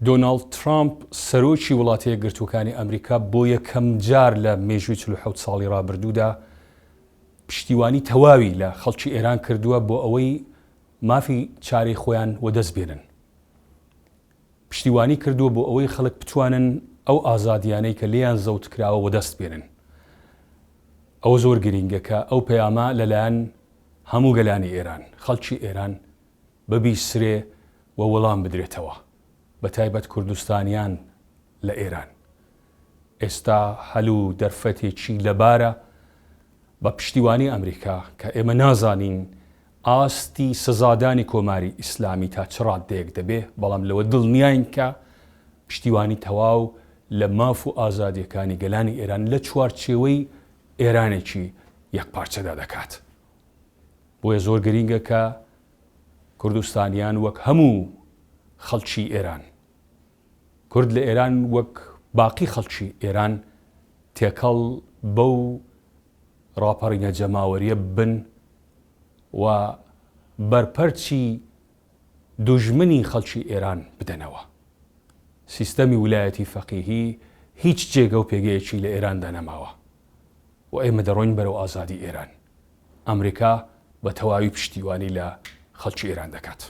دۆناڵد ترامپ سەرۆکی وڵاتە یەکگرتووەکانی ئەمریکا بۆ یەکەم جار لە مێژووی 47 ساڵی ڕابردوودا پشتیوانی تەواوی لە خەڵکی ئێران کردووە بۆ ئەوەی مافی چارەی خۆیان وەدەست بێنن. پشتیوانی کردووە بۆ ئەوەی خەڵک بتوانن ئەو ئازادیانەی کە لێیان زەوت کراوە وەدەست بێنن. ئەوە زۆر گرینگە کە ئەو پەیامە لەلایەن هەموو گەلانی ئێران، خەڵکی ئێران ببیسرێ و وەڵام بدرێتەوە، بە تایبەت کوردستانیان لە ئێران. ئێستا هەلوو دەرفەتێکی لەبارە بە پشتیوانی ئەمریکا کە ئێمە نازانین ئاستی سزادانی کۆماری ئیسلامی تا چ ڕادەیەک دەبێ، بەڵام لەوە دڵنیاین کە پشتیوانی تەواو لە ماف و ئازادیەکانی گەلانی ئێران لە چوارچێوەی ئێرانێکی یەکپارچەدا دەکات. بۆیە زۆر گرینگە کە کوردستانیان وەک هەموو خەڵکی ئێران، کورد لە ئێران وەک باقی خەڵکی ئێران تێکەڵ بەو ڕاپەڕینە جەماوەریە بن و بەرپەرچی دوژمنی خەڵکی ئێران بدەنەوە. سیستەمی ویلایەتی فەقیهی هیچ جێگە و پێگەیەکی لە ئێراندا نەماوە و ئێمە دەڕۆین بەرەو ئازادی ئێران. ئەمریکا بە تەواوی پشتیوانی لە خەڵکی ئێران دەکات.